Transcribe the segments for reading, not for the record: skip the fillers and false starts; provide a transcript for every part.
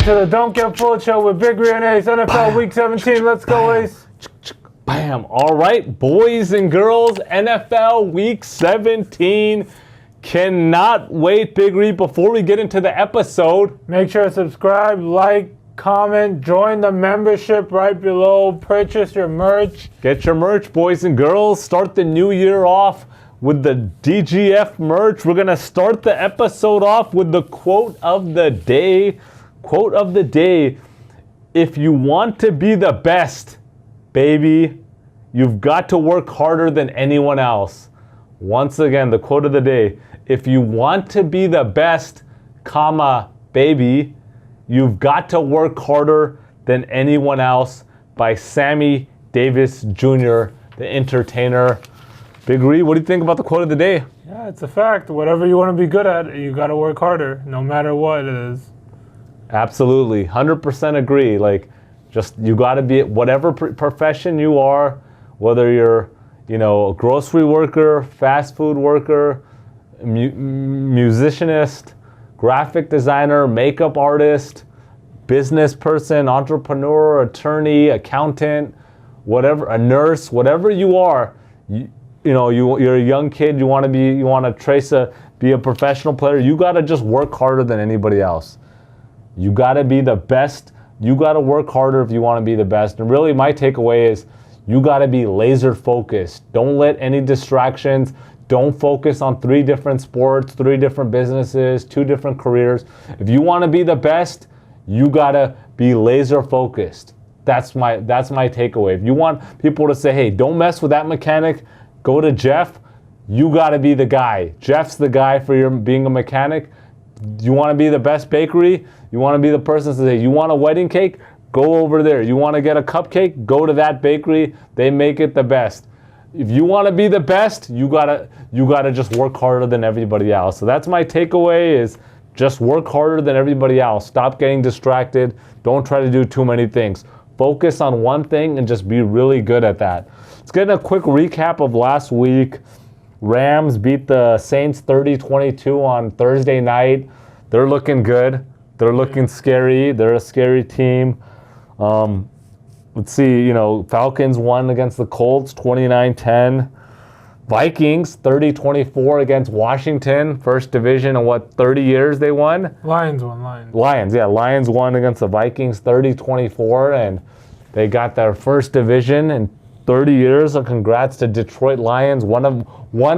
to the Don't Get Fooled Show with Big Rio and Ace, NFL Week 17. Let's go, Ace. Bam. All right, boys and girls, NFL Week 17. Cannot wait, Big Rio. Before we get into the episode, make sure to subscribe, like, comment, join the membership right below, purchase your merch. Get your merch, boys and girls. Start the new year off with the DGF merch. We're going to start the episode off with the quote of the day. Quote of the day: if you want to be the best, baby, you've got to work harder than anyone else. Once again, the quote of the day: if you want to be the best, comma, baby, you've got to work harder than anyone else, by Sammy Davis Jr., the entertainer. Big Rio, what do you think about the quote of the day? Yeah, it's a fact. Whatever you want to be good at, you got to work harder, no matter what it is. Absolutely, 100% agree. Like, just you got to be whatever profession you are, whether you're, a grocery worker, fast food worker, musicianist, graphic designer, makeup artist, business person, entrepreneur, attorney, accountant, whatever, a nurse, whatever you are. You're a young kid. You want to be a professional player. You got to just work harder than anybody else. You got to be the best. You got to work harder if you want to be the best. And really, my takeaway is you got to be laser focused. Don't let any distractions. Don't focus on 3 different sports, 3 different businesses, 2 different careers. If you want to be the best, you got to be laser focused. That's my takeaway. If you want people to say, hey, don't mess with that mechanic, go to Jeff. You got to be the guy. Jeff's the guy for your being a mechanic. You want to be the best bakery? You want to be the person to say, you want a wedding cake? Go over there. You want to get a cupcake? Go to that bakery. They make it the best. If you want to be the best, you gotta just work harder than everybody else. So that's my takeaway: is just work harder than everybody else. Stop getting distracted. Don't try to do too many things. Focus on one thing and just be really good at that. Let's get a quick recap of last week. Rams beat the Saints 30-22 on Thursday night. They're looking good. They're looking scary. They're a scary team. Let's see, Falcons won against the Colts 29-10. Vikings 30-24 against Washington. First division in 30 years they won? Lions won. Lions won against the Vikings 30-24, and they got their first division in 30 years. So congrats to Detroit Lions, one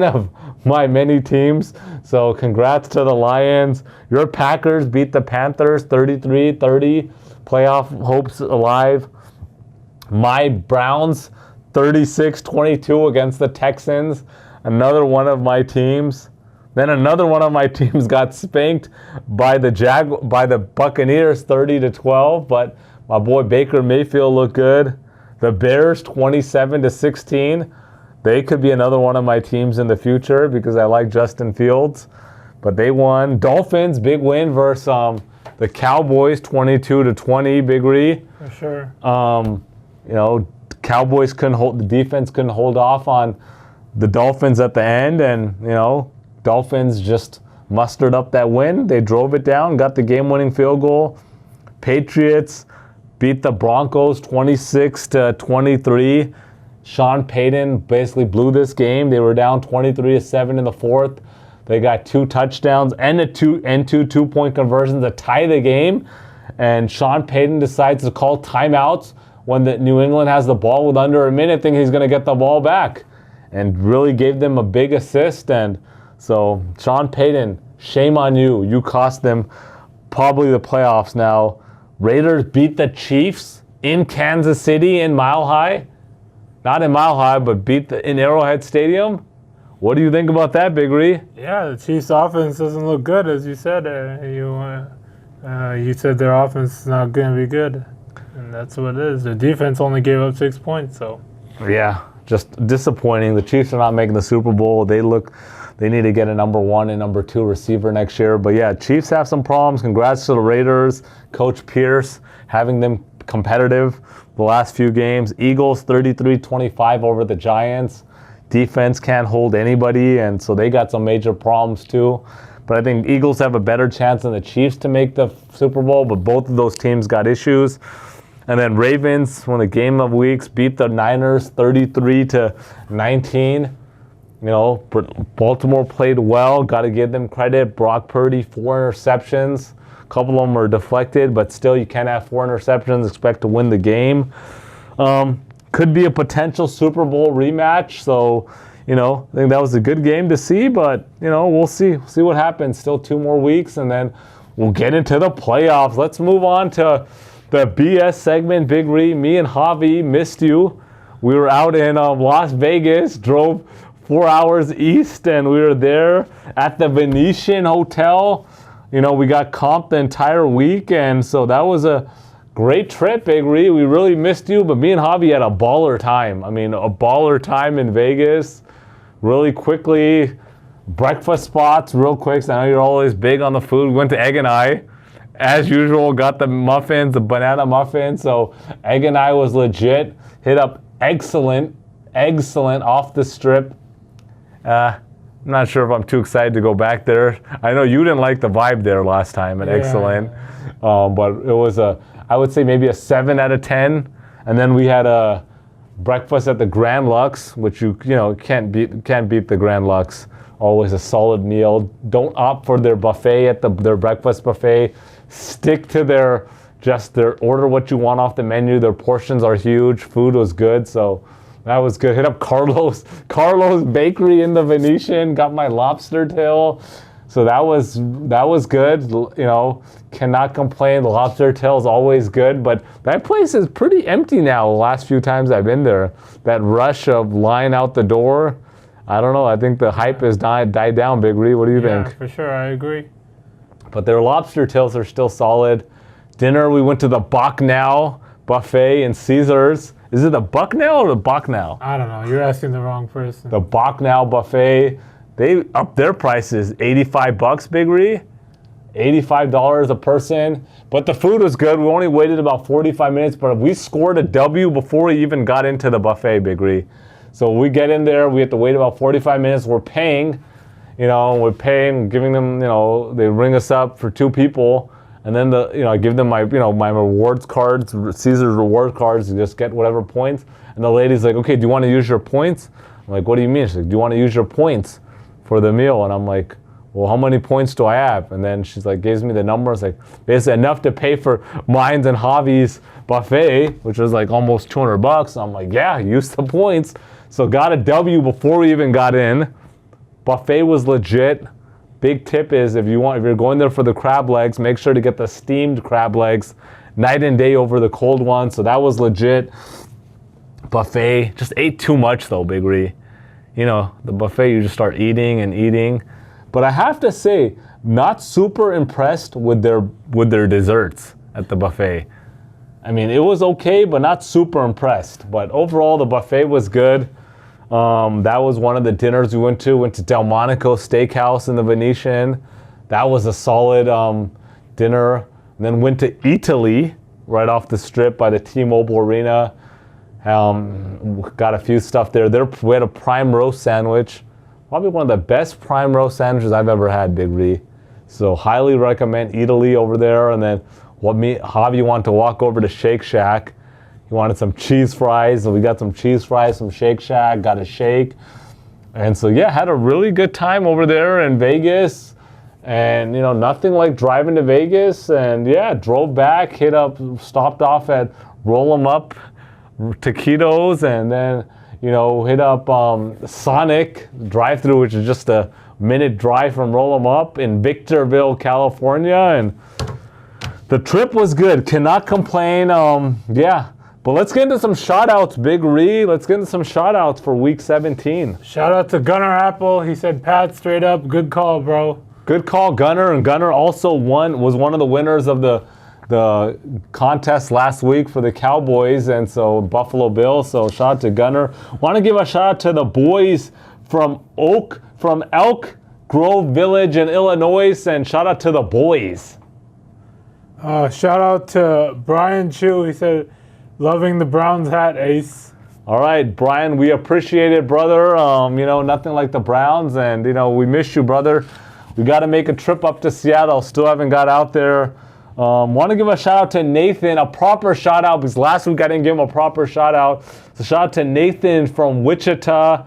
of my many teams. So congrats to the Lions. Your Packers beat the Panthers 33-30. Playoff hopes alive. My Browns 36-22 against the Texans. Another one of my teams. Then another one of my teams got spanked by the Buccaneers 30-12. But my boy Baker Mayfield looked good. The Bears 27-16. They could be another one of my teams in the future because I like Justin Fields. But they won. Dolphins, big win versus the Cowboys 22-20, Big Rio. For sure. Cowboys the defense couldn't hold off on the Dolphins at the end, and Dolphins just mustered up that win. They drove it down, got the game-winning field goal. Patriots beat the Broncos 26-23. Sean Payton basically blew this game. They were down 23-7 in the fourth. They got 2 touchdowns and two 2-point conversions to tie the game. And Sean Payton decides to call timeouts when the New England has the ball with under a minute, thinking he's going to get the ball back, and really gave them a big assist. And so, Sean Payton, shame on you. You cost them probably the playoffs now. Raiders beat the Chiefs in Kansas City in Mile High. Not in Mile High, but in Arrowhead Stadium. What do you think about that, Big Rio? Yeah, the Chiefs' offense doesn't look good, as you said. You said their offense is not going to be good. And that's what it is. The defense only gave up 6 points, so. Yeah, just disappointing. The Chiefs are not making the Super Bowl. They need to get a number 1 and number 2 receiver next year. But yeah, Chiefs have some problems. Congrats to the Raiders. Coach Pierce having them competitive the last few games. Eagles 33-25 over the Giants. Defense can't hold anybody, and so they got some major problems too. But I think Eagles have a better chance than the Chiefs to make the Super Bowl, but both of those teams got issues. And then Ravens, one of the game of weeks, beat the Niners 33-19. Baltimore played well. Got to give them credit. Brock Purdy, 4 interceptions. A couple of them are deflected, but still you can't have 4 interceptions, expect to win the game. Could be a potential Super Bowl rematch. So, I think that was a good game to see, but, we'll see. See what happens. Still 2 more weeks, and then we'll get into the playoffs. Let's move on to the BS segment. Big Ree, me and Javi missed you. We were out in Las Vegas, drove 4 hours east, and we were there at the Venetian Hotel. We got comped the entire week, and so that was a great trip, Big Ree. We really missed you, but me and Javi had a baller time. A baller time in Vegas. Really quickly, breakfast spots real quick, so I know you're always big on the food. We went to Egg and I. As usual, got the muffins, the banana muffins. So Egg and I was legit. Hit up excellent off the strip. I'm not sure if I'm too excited to go back there. I know you didn't like the vibe there last time at Excellent. But it was I would say maybe a 7 out of 10. And then we had a breakfast at the Grand Lux, which can't beat the Grand Lux. Always a solid meal. Don't opt for their buffet at their breakfast buffet. Stick to their order what you want off the menu. Their portions are huge. Food was good, so that was good. Hit up Carlos Bakery in the Venetian. Got my lobster tail, so that was good. Cannot complain. The lobster tail is always good, but that place is pretty empty now. The last few times I've been there, that rush of line out the door. I don't know. I think the hype has died down, Big Ree. What do you think? Yeah, for sure. I agree. But their lobster tails are still solid. Dinner, we went to the Bacchanal buffet in Caesars. Is it the Bucknell or the Bacchanal? I don't know. You're asking the wrong person. The Bacchanal buffet. They upped their prices. $85, Big Ree. $85 a person. But the food was good. We only waited about 45 minutes, but we scored a W before we even got into the buffet, Big Ree. So we get in there, we have to wait about 45 minutes. We're paying, giving them, they ring us up for 2 people. And then I give them my rewards cards, Caesar's reward cards, to just get whatever points. And the lady's like, okay, do you want to use your points? I'm like, what do you mean? She's like, do you want to use your points for the meal? And I'm like, well, how many points do I have? And then she's like, gives me the numbers, like basically enough to pay for mine's and Javi's buffet, which was like almost $200. I'm like, yeah, use the points. So got a W before we even got in. Buffet was legit. Big tip is if you're going there for the crab legs, make sure to get the steamed crab legs night and day over the cold ones. So that was legit. Buffet, just ate too much though, Big Ree. The buffet, you just start eating and eating. But I have to say, not super impressed with their desserts at the buffet. It was okay, but not super impressed. But overall, the buffet was good. That was one of the dinners we went to. Went to Delmonico Steakhouse in the Venetian. That was a solid dinner. And then went to Italy, right off the strip by the T-Mobile Arena. Got a few stuff there. We had a prime roast sandwich. Probably one of the best prime roast sandwiches I've ever had, Big Ree. So highly recommend Italy over there. And then Javi wanted to walk over to Shake Shack. He wanted some cheese fries, so we got some cheese fries from Shake Shack, got a shake. And so, yeah, had a really good time over there in Vegas. And, nothing like driving to Vegas. And, yeah, drove back, stopped off at Roll 'em Up Taquitos, and then, hit up Sonic drive-thru, which is just a minute drive from Roll 'em Up in Victorville, California. And the trip was good. Cannot complain. Yeah. But let's get into some shout-outs, Big Ree. Let's get into some shout-outs for Week 17. Shout out to Gunnar Apple. He said, Pat, straight up, good call, bro. Good call, Gunnar. And Gunnar also was one of the winners of the contest last week for the Cowboys, and so Buffalo Bills. So shout out to Gunnar. Want to give a shout out to the boys from Elk Grove Village in Illinois, and shout out to the boys. Shout out to Brian Chu. He said, loving the Browns hat, Ace. All right, Brian, we appreciate it, brother. Nothing like the Browns, and, we miss you, brother. We got to make a trip up to Seattle. Still haven't got out there. Want to give a shout out to Nathan, a proper shout out, because last week I didn't give him a proper shout out. So shout out to Nathan from Wichita.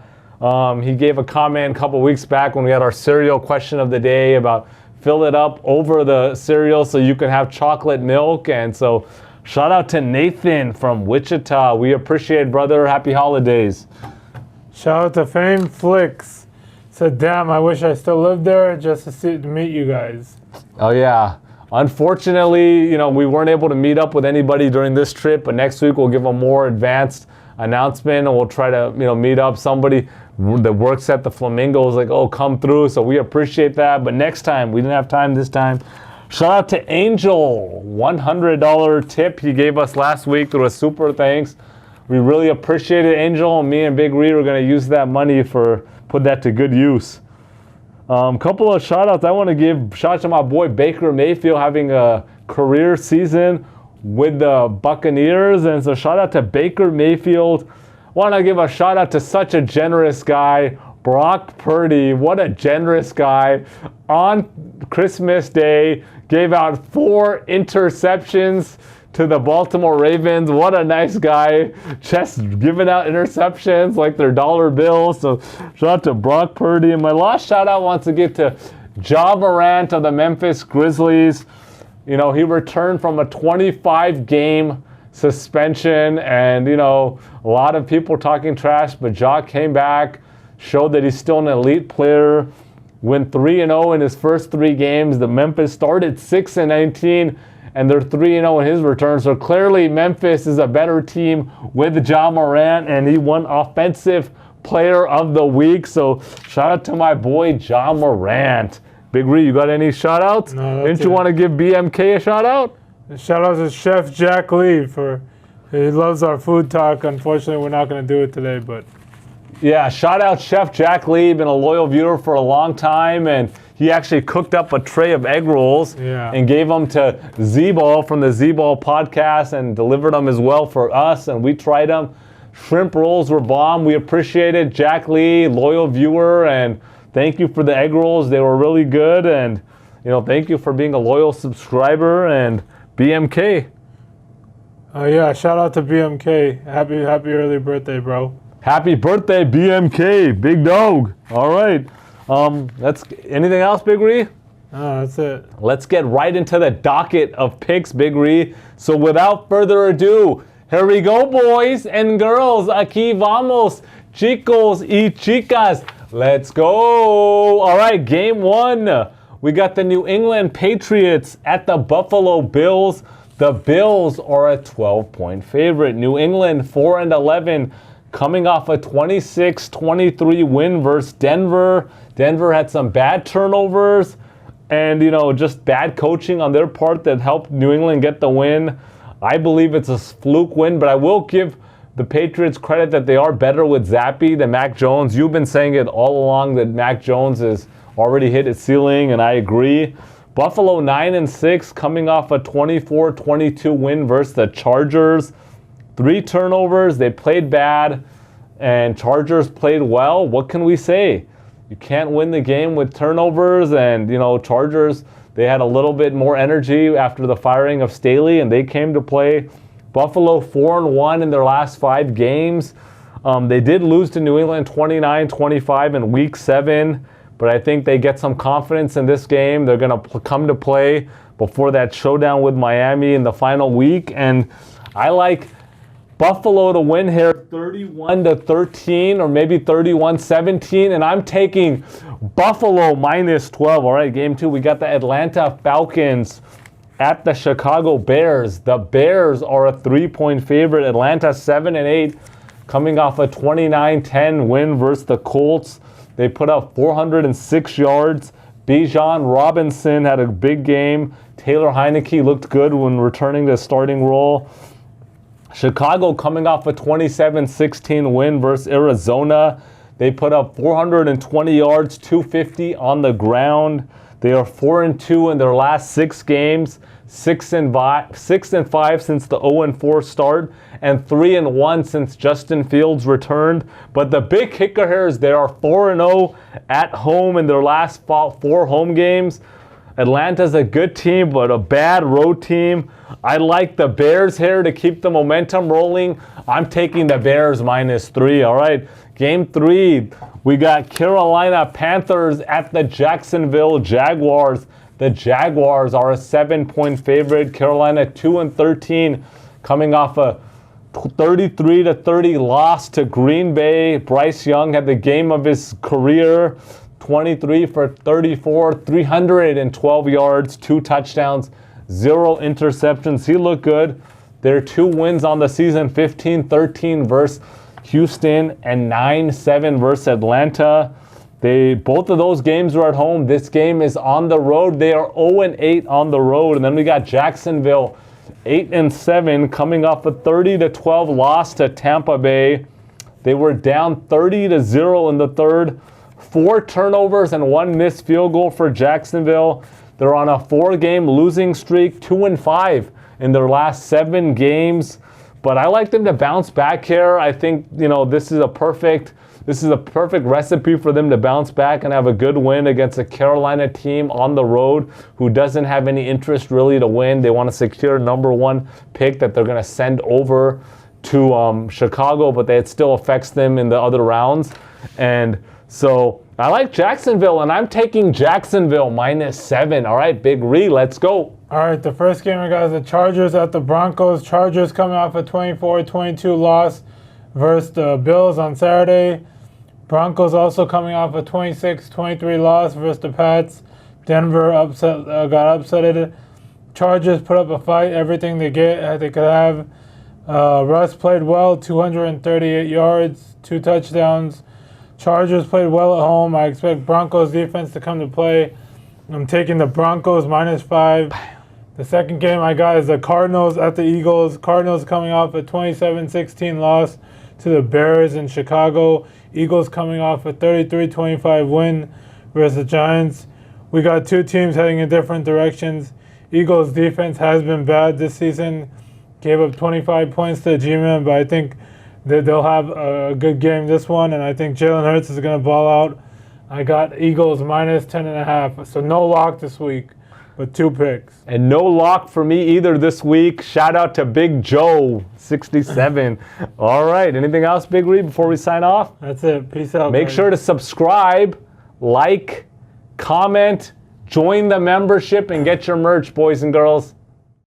He gave a comment a couple weeks back when we had our cereal question of the day about fill it up over the cereal so you can have chocolate milk. And so shout out to Nathan from Wichita. We appreciate it, brother. Happy holidays. Shout out to Fame Flicks. Said, damn, I wish I still lived there just to meet you guys. Oh, yeah. Unfortunately, we weren't able to meet up with anybody during this trip, but next week we'll give a more advanced announcement, and we'll try to, meet up. Somebody that works at the Flamingos like, oh, come through. So we appreciate that. But next time, we didn't have time this time. Shout out to Angel, $100 tip he gave us last week through a super thanks. We really appreciate it, Angel. Me and Big Reed are going to use that money put that to good use. Couple of shout outs. I want to give shout out to my boy Baker Mayfield having a career season with the Buccaneers. And so shout out to Baker Mayfield. Want to give a shout out to such a generous guy, Brock Purdy. What a generous guy. On Christmas Day, gave out 4 interceptions to the Baltimore Ravens. What a nice guy. Just giving out interceptions like they're dollar bills. So shout out to Brock Purdy. And my last shout out wants to give to Ja Morant of the Memphis Grizzlies. He returned from a 25-game suspension, and, a lot of people talking trash, but Ja came back, showed that he's still an elite player, went 3-0 in his first 3 games. The Memphis started 6-19, and they're 3-0 in his return. So clearly Memphis is a better team with Ja Morant, and he won Offensive Player of the Week. So shout out to my boy Ja Morant. Big Ree, you got any shout outs? No, didn't you want to give BMK a shout out? Shout out to Chef Jack Lee he loves our food talk. Unfortunately, we're not going to do it today, but. Yeah, shout out Chef Jack Lee, been a loyal viewer for a long time, and he actually cooked up a tray of egg rolls and gave them to Z-Ball from the Z-Ball podcast and delivered them as well for us, and we tried them. Shrimp rolls were bomb. We appreciate it. Jack Lee, loyal viewer, and thank you for the egg rolls. They were really good, and thank you for being a loyal subscriber. And BMK. Yeah, shout out to BMK. Happy early birthday, bro. Happy birthday, BMK, big dog. All right. Anything else, Big Ree? No, that's it. Let's get right into the docket of picks, Big Ree. So without further ado, here we go, boys and girls. Aquí vamos, chicos y chicas. Let's go. All right, game 1. We got the New England Patriots at the Buffalo Bills. The Bills are a 12-point favorite. New England 4-11. Coming off a 26-23 win versus Denver. Denver had some bad turnovers and, just bad coaching on their part that helped New England get the win. I believe it's a fluke win, but I will give the Patriots credit that they are better with Zappe than Mac Jones. You've been saying it all along that Mac Jones has already hit its ceiling, and I agree. Buffalo 9-6, coming off a 24-22 win versus the Chargers. 3 turnovers, they played bad, and Chargers played well. What can we say? You can't win the game with turnovers, and, Chargers, they had a little bit more energy after the firing of Staley, and they came to play. Buffalo 4-1 in their last 5 games. They did lose to New England 29-25 in Week 7, but I think they get some confidence in this game. They're going to come to play before that showdown with Miami in the final week, and I like Buffalo to win here 31-13 or maybe 31-17, and I'm taking Buffalo -12. All right, game 2, we got the Atlanta Falcons at the Chicago Bears. The Bears are a 3-point favorite. Atlanta 7-8, coming off a 29-10 win versus the Colts. They put up 406 yards. Bijan Robinson had a big game. Taylor Heineke looked good when returning to starting role. Chicago coming off a 27-16 win versus Arizona. They put up 420 yards, 250 on the ground. They are 4-2 in their last 6 games, 6-5 since the 0-4 start, and 3-1 since Justin Fields returned. But the big kicker here is they are 4-0 at home in their last 4 home games. Atlanta's a good team, but a bad road team. I like the Bears here to keep the momentum rolling. I'm taking the Bears -3. All right, game 3, we got Carolina Panthers at the Jacksonville Jaguars. The Jaguars are a 7-point favorite. Carolina 2-13, coming off a 33-30 loss to Green Bay. Bryce Young had the game of his career. 23 for 34, 312 yards, 2 touchdowns, 0 interceptions. He looked good. Their 2 wins on the season, 15-13 versus Houston and 9-7 versus Atlanta. Both of those games were at home. This game is on the road. They are 0-8 on the road. And then we got Jacksonville, 8-7, coming off a 30-12 loss to Tampa Bay. They were down 30-0 in the third. 4 turnovers and 1 missed field goal for Jacksonville. They're on a 4-game losing streak, 2-5 in their last 7 games. But I like them to bounce back here. I think, this is a perfect recipe for them to bounce back and have a good win against a Carolina team on the road who doesn't have any interest really to win. They want to secure number 1 pick that they're going to send over to Chicago, but it still affects them in the other rounds. And so I like Jacksonville, and I'm taking Jacksonville -7. All right, Big Ree, let's go. All right, the first game I got is the Chargers at the Broncos. Chargers coming off a 24-22 loss versus the Bills on Saturday. Broncos also coming off a 26-23 loss versus the Pats. Denver got upsetted. Chargers put up a fight, everything they could have. Russ played well, 238 yards, 2 touchdowns. Chargers played well at home. I expect Broncos defense to come to play. I'm taking the Broncos -5. The second game I got is the Cardinals at the Eagles. Cardinals coming off a 27-16 loss to the Bears in Chicago. Eagles coming off a 33-25 win versus the Giants. We got 2 teams heading in different directions. Eagles defense has been bad this season. Gave up 25 points to the G-Men, but I think they'll have a good game this one, and I think Jalen Hurts is going to ball out. I got Eagles -10.5, so no lock this week, but 2 picks. And no lock for me either this week. Shout out to Big Joe, 67. All right, anything else, Big Ree, before we sign off? That's it. Peace out. Make sure to subscribe, like, comment, join the membership, and get your merch, boys and girls.